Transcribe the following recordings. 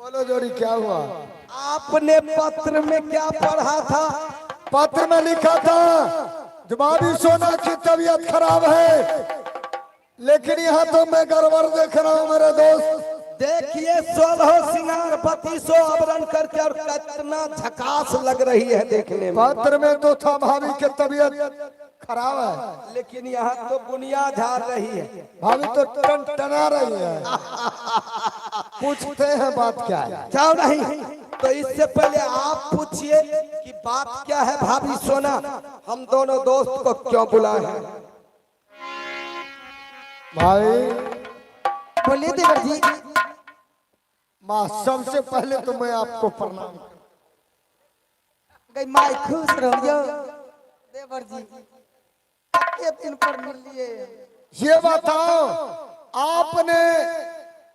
बोलो जोड़ी क्या हुआ? आपने पत्र में क्या पढ़ा था? पत्र में लिखा था जवाबी सोना की तबीयत खराब है, लेकिन यहाँ तो मैं गड़बड़ देख रहा हूँ मेरे दोस्त। देखिए 16 सिंगार 32 आवरण करके और कितना झकास लग रही है देखने में। पत्र में तो था भाभी की तबीयत खराब है, लेकिन यहाँ तो बुनियाद झाड़ रही है। भाभी तो टना रही है। पूछते हैं बात क्या है? क्यों नहीं? तो इससे पहले आप पूछिए कि बात क्या है भाभी सोना, हम दोनों दोस्त को क्यों बुलाए हैं? भाई बोलिए देवर जी। माँ, सबसे पहले तो मैं आपको प्रणाम। गई माई खुश रहियो देवर जी, के दिन पर मिलिए। ये बताओ, आपने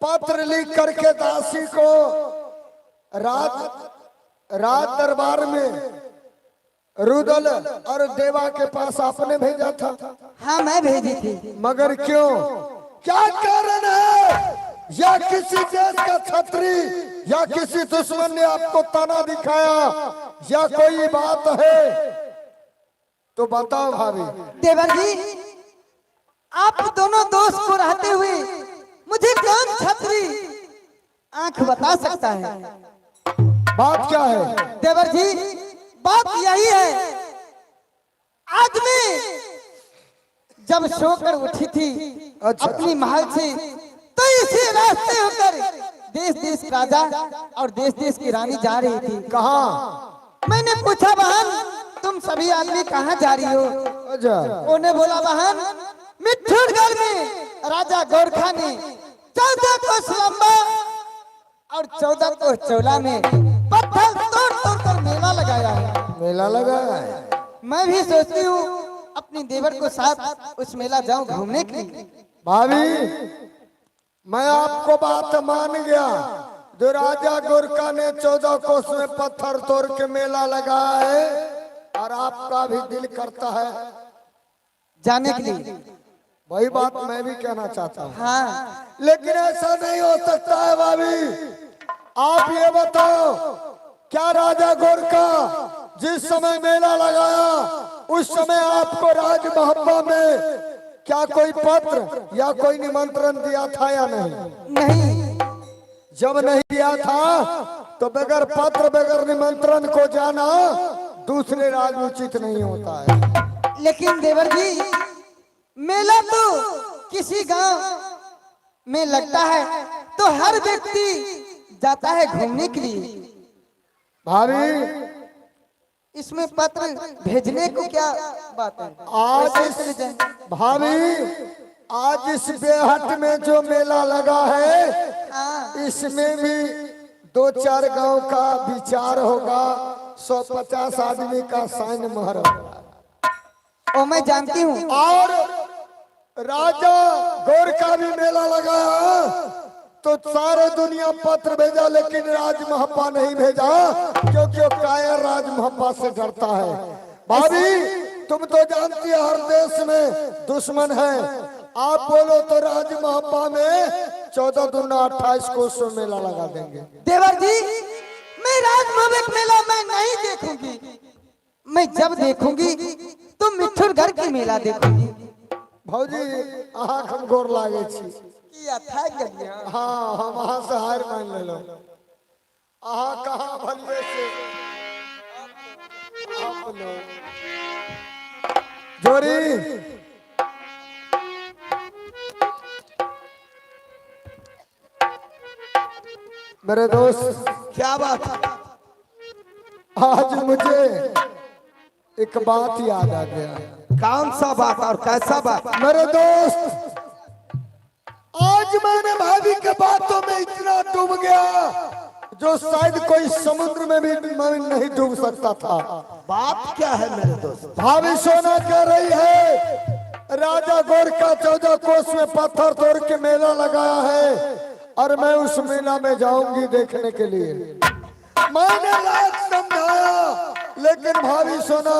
पत्र लिख करके दासी को रात दरबार में रुदल और देवा के पास आपने भेजा था? हाँ मैं भेजी थी। मगर क्यों? क्या कारण है? या किसी देश का छत्री या किसी दुश्मन ने आपको ताना दिखाया या कोई बात है तो बताओ भाभी। देवर जी, आप दोनों दोस्त को रहते हुए मुझे कौन छतरी आंख बता सकता है? बात क्या है? देवर जी, बात यही है, आज मैं जब सोकर उठी थी अच्छा। अपनी महल से, तो इसी रास्ते होकर देश देश राजा और देश देश की रानी जा रही थी। कहाँ? मैंने पूछा बहन तुम सभी आदमी कहाँ जा रही हो? अच्छा। उन्हें बोला बहन मिठुरगढ़ में राजा गोरखा ने 14 कोस लंबा और 14 कोस चौड़ा में पत्थर तोड़ तोड़ कर मेला लगाया है। मेला लगा है? मैं भी सोचती हूँ अपनी देवर को साथ उस मेला जाऊं घूमने के लिए। भाभी, मैं आपको बात मान गया। जो राजा गोरखा ने 14 कोस में पत्थर तोड़ के मेला लगाया है, और आपका भी दिल करता है जाने के लिए। वही बात मैं भी कहना चाहता हूँ। हाँ लेकिन ऐसा नहीं हो सकता है भाभी। आप ये बताओ, क्या राजा गोरखा जिस समय मेला लगाया उस समय आपको राज महब्बा में क्या कोई पत्र या कोई निमंत्रण दिया था या नहीं? नहीं। जब नहीं दिया था तो बगैर पत्र बगैर निमंत्रण को जाना दूसरे राज उचित नहीं होता है। लेकिन देवर जी, मेला तो किसी गांव में लगता है तो हर व्यक्ति जाता है घूमने के लिए। भाभी, इसमें पत्र भेजने को क्या बात है? भाभी, आज इस बेहट में जो मेला लगा है इसमें भी 2-4 गांव का विचार होगा, 150 आदमी का साइन मोहर होगा। ओ मैं जानती हूँ। और राजा गोरखा भी मेला लगाया तो सारे दुनिया पत्र भेजा, लेकिन राज महब्बा नहीं भेजा, क्योंकि वो कायर राज महब्बा से डरता है। भाभी, तुम तो जानती है हर देश में दुश्मन है। आप बोलो तो राज महब्बा में 14 दूना 28 कोस में मेला लगा देंगे। देवर जी, मैं राजभवन मेला मैं नहीं देखूंगी। मैं जब देखूंगी तो मिठुरगढ़ की मेला देखूंगी। भौजी, आँख हम गोर लागे छी। हाँ, हम वहां से हार मान ले लो। आहा कहाँ भलिए से आप लोग जोरी। मेरे दोस्त, क्या बात? आज मुझे एक बात याद आ गया। कौन सा बात और कैसा बात? मेरे दोस्त, आज मैंने भाभी के बातों में इतना डूब गया जो शायद कोई समुद्र में भी मैं नहीं डूब सकता था। बात क्या है मेरे दोस्त? भाभी सोना कह रही है राजा गोरखा 14 कोस में पत्थर तोड़ के मेला लगाया है और मैं उस मेला में जाऊंगी देखने के लिए। मैंने लाख समझाया, लेकिन भाभी सोना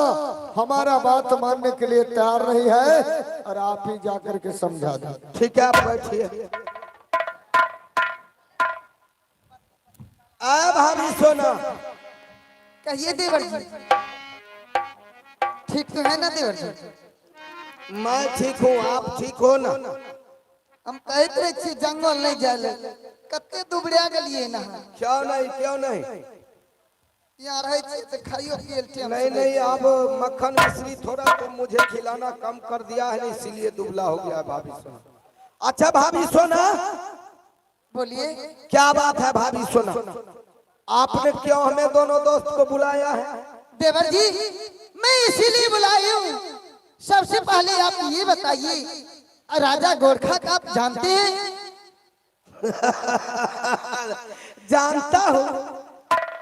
हमारा बात मानने के लिए तैयार नहीं है, और आप ही जाकर के समझा दो। ठीक है, आप बैठिए। भाभी सोना, कहिए देवर जी, ठीक तो है ना देवर जी? मैं ठीक हूँ, आप ठीक हो ना? हम कहते रहे छी जंगल नहीं जाले, कते दुबड़िया गलिए ना। क्यों नहीं, क्यों नहीं? यहाँ रहे छी तो खाइयो पियल नहीं नहीं, अब मक्खन मिश्री थोड़ा तो मुझे खिलाना कम कर दिया है ना, इसीलिए दुबला हो गया भाभी सोना। अच्छा भाभी सोना, बोलिए। क्या बात है भाभी सोना, आपने क्यों हमें दोनों दोस्त को बुलाया है? देवर जी, मैं इसीलिए बुलाई हूँ। सबसे पहले आप ये बताइए, राजा गोरखा का आप जानते हैं? जानता हूँ,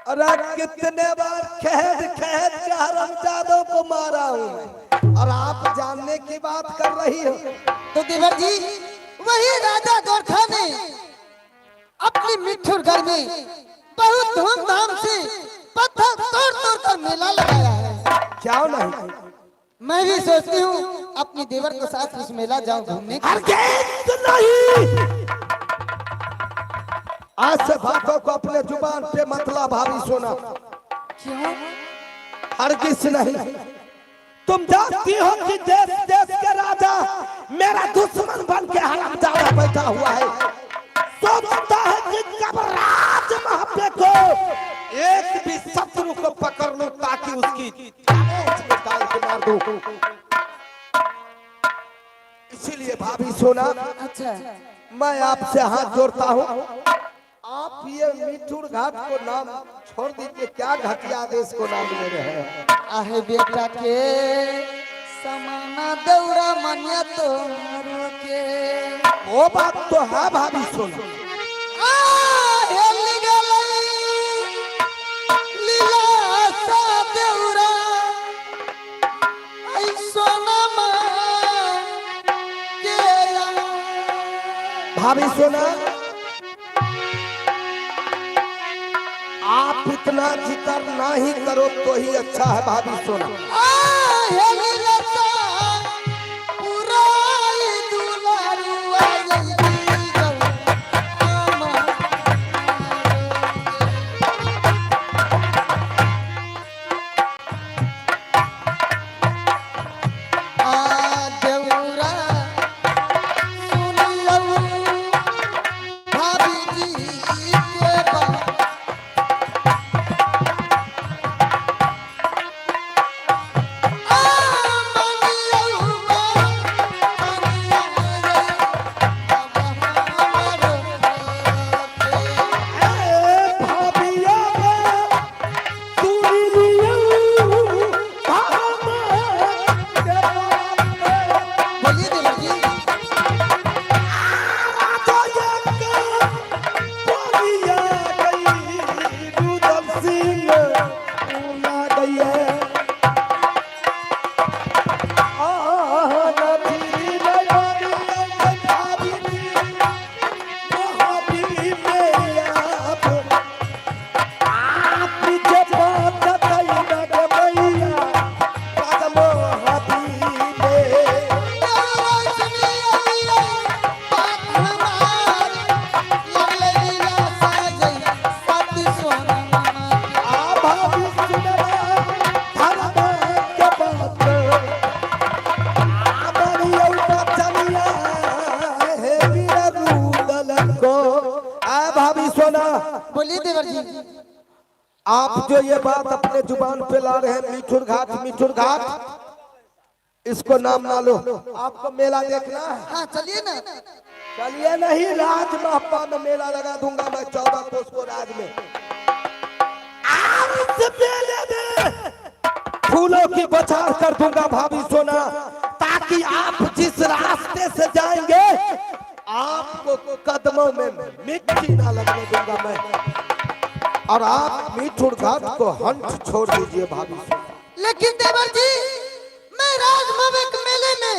अरे कितने बार खेद खेद के हरामजादों को मारा हूँ मैं, और आप जानने की बात कर रही हो। तो देवर जी, वही राजा गोरखा ने अपनी मिठुरगढ़ में बहुत धूमधाम से पत्थर तोड़ तोड़ कर मेला लगाया है। क्यों नहीं? मैं भी सोचती हूँ अपनी देवर के साथ उस मेला जाऊं घूमने के लिए। हरगिज़ नहीं, आज से बातों को अपने जुबान पे मतला भाभी सोना। क्यों? हरगिज़ नहीं। तुम जानती हो कि देश देश के राजा मेरा दुश्मन बन के हरामजादा बैठा हुआ है, सोचता है कि जब राज महबे को एक भी शत्रु को पकड़ लूं ताकि उसकी निकाल के मार दूं। इसीलिए भाभी सोना, अच्छा, मैं आपसे हाथ जोड़ता हूँ, आप ये मिठुर घाट को नाम छोड़ दीजिए। क्या घटिया देश को नाम ले रहे हैं? आहे बेटा के समाना दौरा मनिया तो के वो बात तो है भाभी सोना। लीला सा दौरा ऐसो नमा के भाभी सोना, आप इतना जिक्र ना ही करो तो ही अच्छा है भाभी सोना। बोलिए देवर जी। आप जो ये बात अपने जुबान पे ला रहे हैं मिठुर घाट, मिठुर घाट, इसको नाम ना लो। आपको मेला देखना है? हाँ चलिए ना। चलिए नहीं, राज महपा में मेला लगा दूंगा मैं 14 कोस को राज में। आज इस मेले में फूलों की बौछार कर दूंगा भाभी सोना, ताकि आप जिस रास्ते से जाएंगे आपको कदमों में मिट्टी ना लगने दूंगा मैं। और आप मिठुर घाट को हंस छोड़ दीजिए भाभी सोना। लेकिन देवर जी, मैं राजमहल के मेले में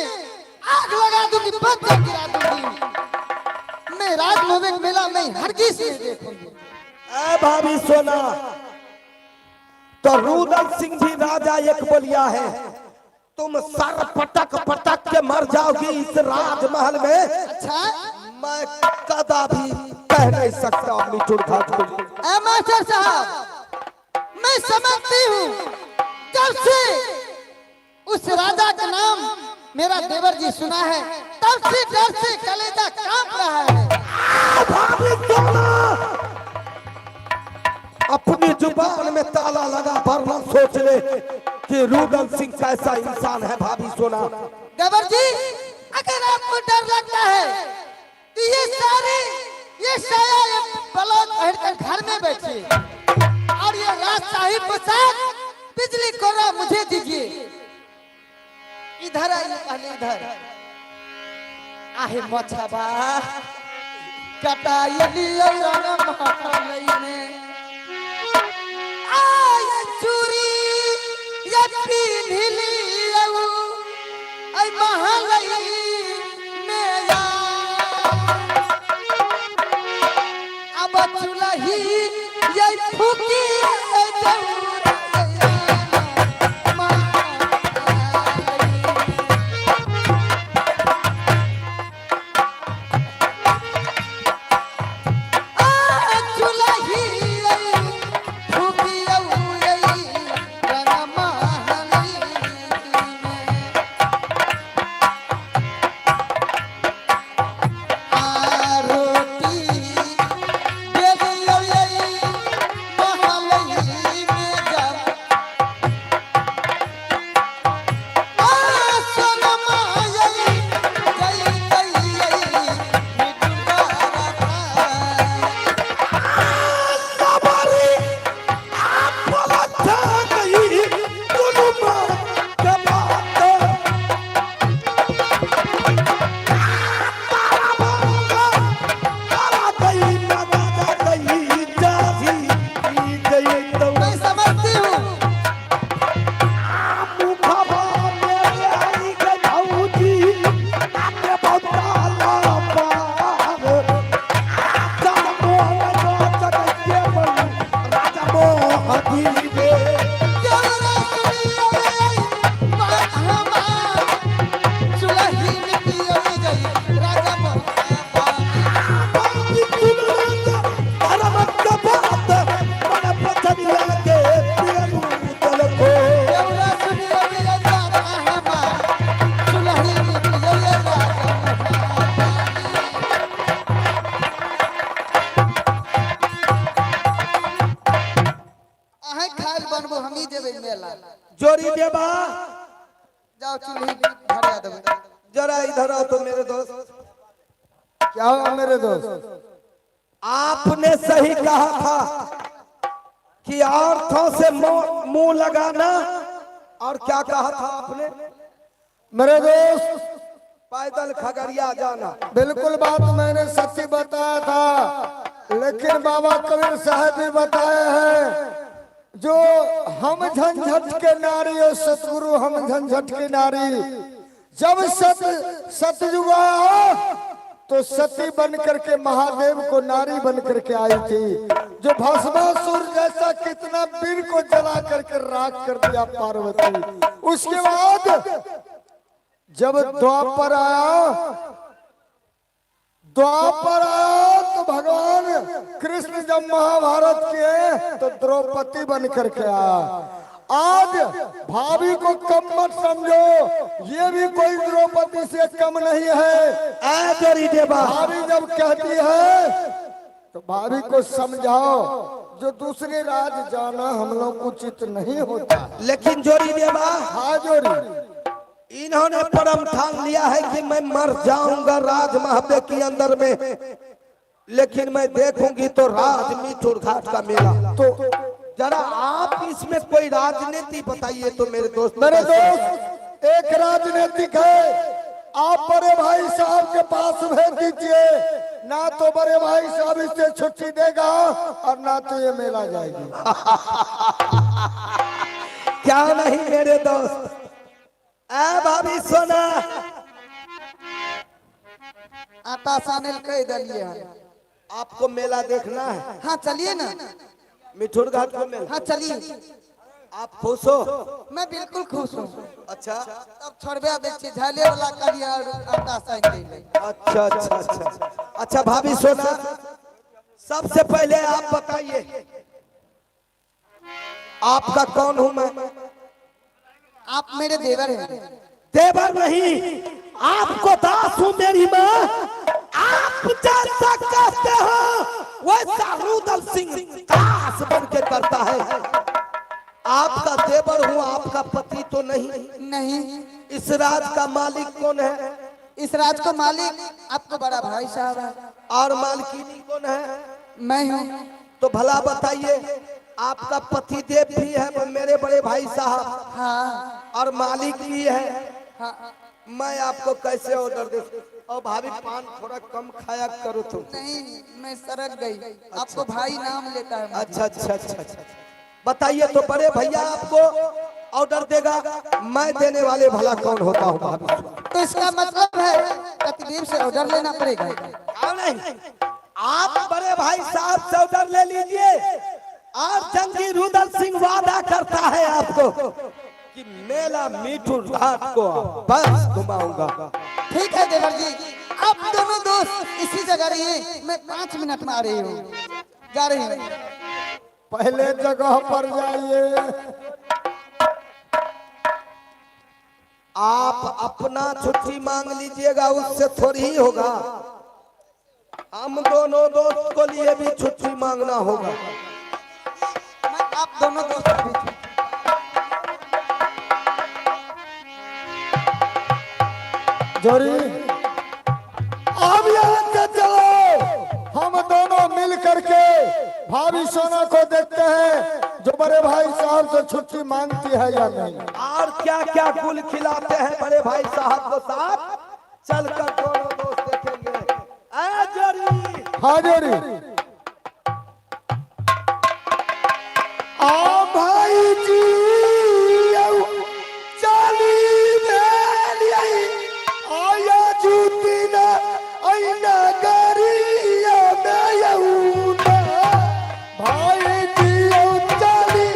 आग लगा दूंगी, पत्थर गिरा दूंगी। मैं राजमहल के मेला में हरगिज़ नहीं देखूंगी। ए भाभी सोना, तो रुदल सिंह भी राजा एक बलिया है, तुम सर पटक पटक के मर जाओगी इस राजमहल में। अच्छा, मैं कदा भी कह रह नहीं सकता मिठुर घाट को। ए मास्टर साहब, मैं समझती हूँ जब से उस राजा का नाम मेरा देवर जी सुना है तब से डर से कलेजा कांप रहा है। भाभी सोना, अपनी जुबान में ताला लगा वरना सोच ले कि रुदन सिंह कैसा इंसान है। भाभी सोना, देवर जी, अगर आपको डर लगता है कि ये साया ये बलौत पहनकर घर में बैठिए और ये राजशाही पोशाक बिजली कोरा मुझे दीजिए। इधर आइए, पहले इधर आहे मछबा कटाइलियो रंग महालैने आय चूरी या पिन्हलियो आई महालई में या अब चुलही ये फूकी जोरी देबा, जाओ चूल्ही भर दो। जरा इधर आओ तो मेरे दोस्त। क्या हुआ मेरे दोस्त? आपने सही कहा था कि औरतों से मुंह लगाना, और क्या कहा था आपने? मेरे दोस्त, पैदल खगड़िया जाना। बिल्कुल बात मैंने सच्ची बताया था, लेकिन बाबा कबीर साहब भी बताए हैं जो हम झंझट के नारी और सतगुरु हम झंझट की नारी। जब सतयुग आया तो सती बन करके महादेव को नारी बन करके आई थी, जो भस्मासुर जैसा कितना वीर को जला करके राख कर दिया पार्वती। उसके बाद जब द्वापर आया तो भगवान कृष्ण जब महाभारत के तो द्रौपदी बन करके आया। आज भाभी को कम मत समझो, ये भी कोई द्रौपदी से कम नहीं है। भाभी जब कहती है तो भाभी को समझाओ, जो दूसरे राज जाना हम लोग उचित नहीं होता। लेकिन जोरी देवा, हाँ जोरी, इन्होंने परम ठान लिया है कि मैं मर जाऊंगा राज महबे के अंदर में, लेकिन मैं देखूंगी तो राज मिठुर घाट का मेला। तो जरा आप इसमें कोई राजनीति बताइए तो मेरे दोस्त। मेरे दोस्त, एक राजनीतिक है, आप बड़े भाई साहब के पास भेज दीजिए, ना तो बड़े भाई साहब इससे छुट्टी देगा और ना तो ये मेला जाएगी। क्या नहीं मेरे दोस्त? भाभी सोना, आटा सानिल कह दिलिए। आपको मेला देखना है? हाँ चलिए ना, मिठुर घाट का मेला। हाँ चलिए। आप खुश हो? मैं बिल्कुल खुश हूँ। अच्छा, अब छोड़बे देखिए झाले वाला करिए और आटा साइन दे। अच्छा अच्छा अच्छा अच्छा। भाभी सोना, सबसे पहले आप बताइए आपका कौन हूं मैं? आप मेरे देवर हैं। देवर नहीं, आपको दास हूं मेरी माँ। आप जैसा कहते हो वैसा रुदल सिंह दास बन के करता है। आपका देवर हूं, आपका पति तो नहीं। नहीं, इस राज का मालिक कौन है? इस राज का मालिक आपको बड़ा भाई साहब है। और मालकिनी कौन है? मैं हूँ। तो भला बताइए, आपका पति देव भी है मेरे बड़े भाई साहब, हाँ और मालिक भी है। हाँ। मैं आपको कैसे ऑर्डर दे? और भाभी पान थोड़ा कम खाया करो तुम। नहीं, मैं सरक गई। आपको भाई नाम लेता है। अच्छा अच्छा अच्छा अच्छा, बताइए तो बड़े भैया आपको ऑर्डर देगा, मैं देने वाले भला कौन होता हूँ भाभी? तो इसका मतलब है पतिदेव से ऑर्डर लेना पड़ेगा। नहीं, आप बड़े भाई साहब से ऑर्डर ले लीजिए। और जंगी रुदल सिंह वादा करता है आपको कि मेला मीठू घाट को बस घुमाऊंगा। ठीक है देवर जी, आप दोनों दोस्त इसी जगह रहिए, मैं 5 मिनट में आ रही हूँ, जा रही हूँ। पहले जगह पर जाइए। आप अपना छुट्टी मांग लीजिएगा, उससे थोड़ी ही होगा। हम दोनों दोस्त को लिए भी छुट्टी मांगना होगा। आप दोनों दोस्त भी। जोरी, अब यहाँ से चलो, हम दोनों मिल करके भाभी सोना को देखते हैं जो बड़े भाई साहब से छुट्टी मांगती है या नहीं। और क्या क्या गुल खिलाते हैं बड़े भाई साहब को साहब, चलकर दोनों दोस्त देखेंगे। ऐ जोरी, हाँ जोरी। आ भाई जी चाली आया जूती ना आईना गरिया दयऊना भाई जी चाली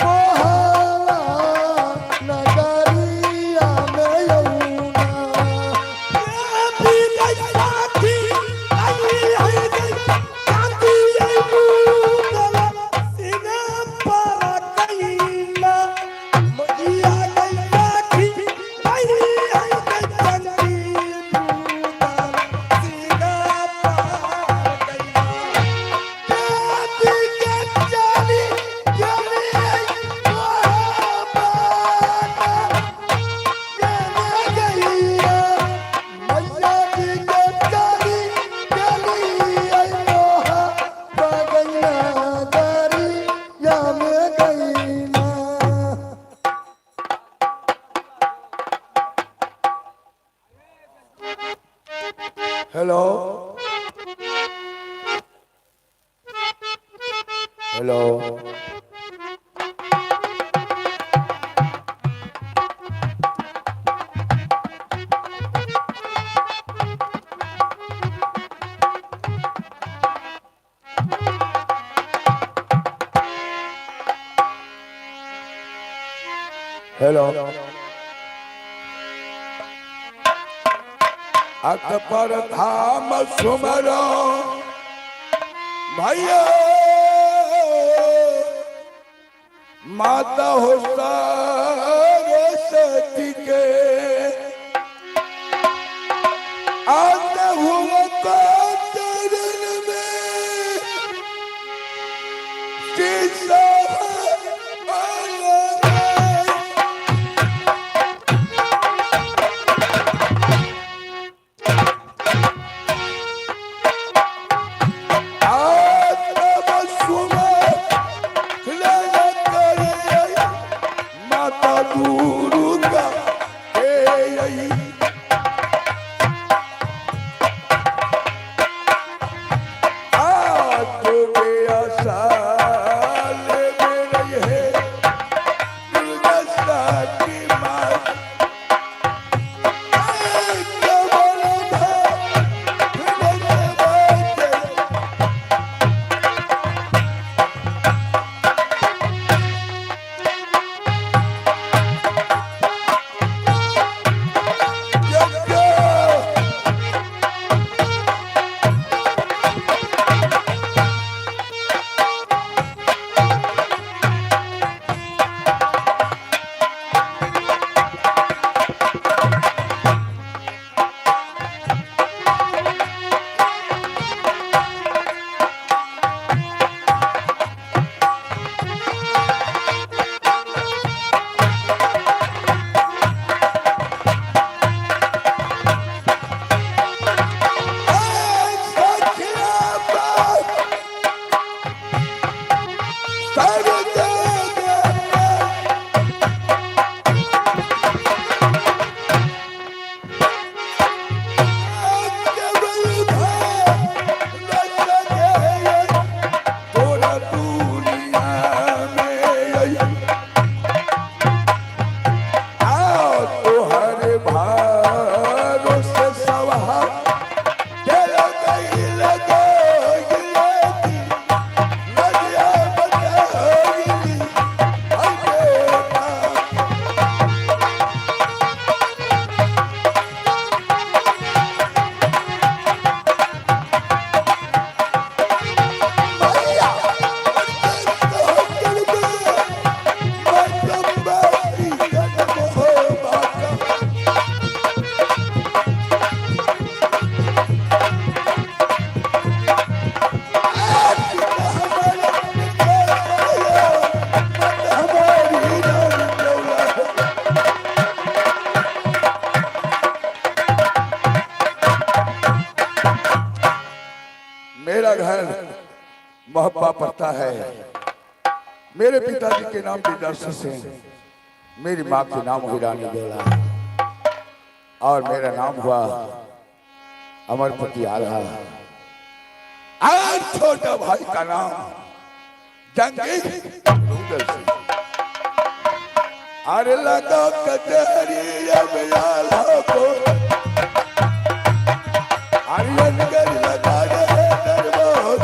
मोहला नगरिया दयऊना हेलो हेलो हेलो अकबर धाम सुमरो भैया माता हो सरस्वती के आते हुए को चरण में शीशा माता तू मेरा घर मोहब्बा पड़ता है। मेरे पिताजी के नाम दीदार से, मेरी माँ के नाम हुई रानी बेला और मेरा नाम हुआ अमरपति आला। और छोटा भाई का नाम जंगी रूदल सिंह। अरे लगा कचहरी अब आला को अरियनगर लगा रहे दरबार।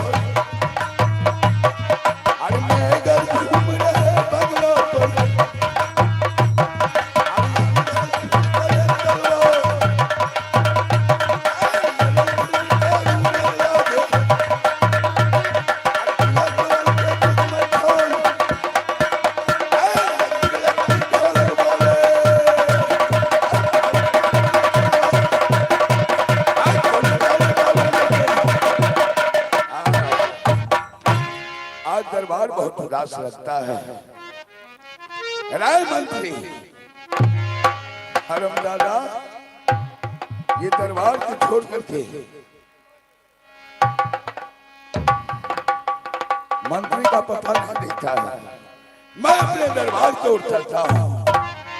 अरे मैं घर घूम रहे बंगलों पर। आज दरबार बहुत उदास लगता है। राय मंत्री हरमजादा ये दरबार को छोड़ करके मंत्री का पता नहीं देता है। मैं अपने दरबार की ओर चलता हूँ।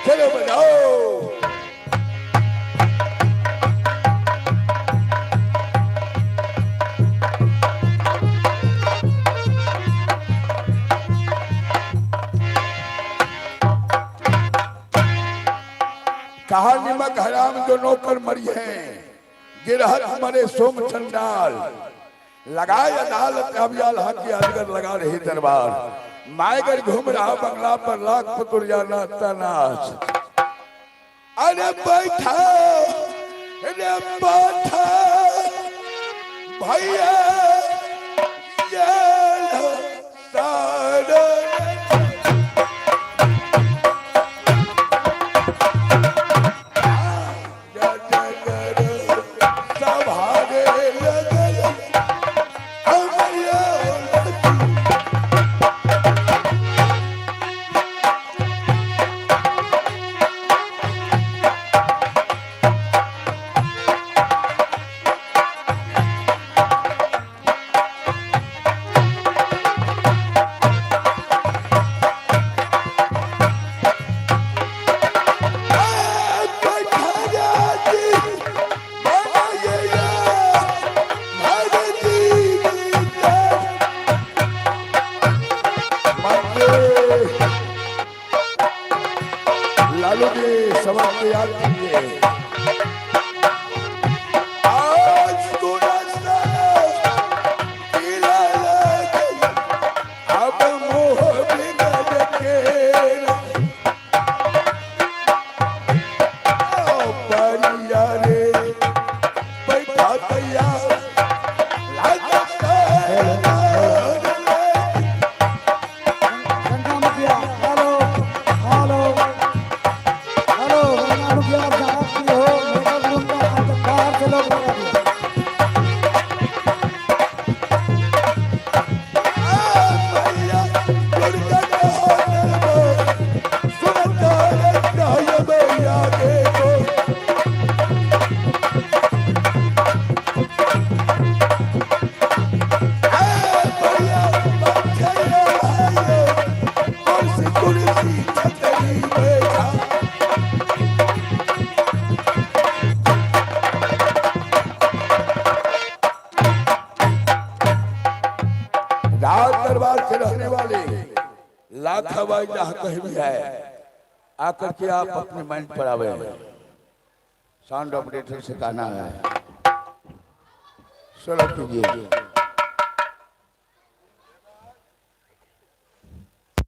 चलो बजाओ। कहा निमक हराम जो नौकर मरी है, गिरहत मरे सोम चंडाल। लगाए अदालत अबियाल हक की अजगर लगा रही दरबार। मायगर घूम रहा बंगला पर लाख पकुरियाना तनाश। अरे बैठा भैया ये सारे लालू जी सवाल को याद कीजिए। आज अब मोह परिया रे बैठा तैयार दरबार के रहने वाले लाख हवाई जहां कहीं भी है आकर के आप अपने माइंड पर आवे। साउंड ऑपरेटर से कहना है, चलो कीजिए।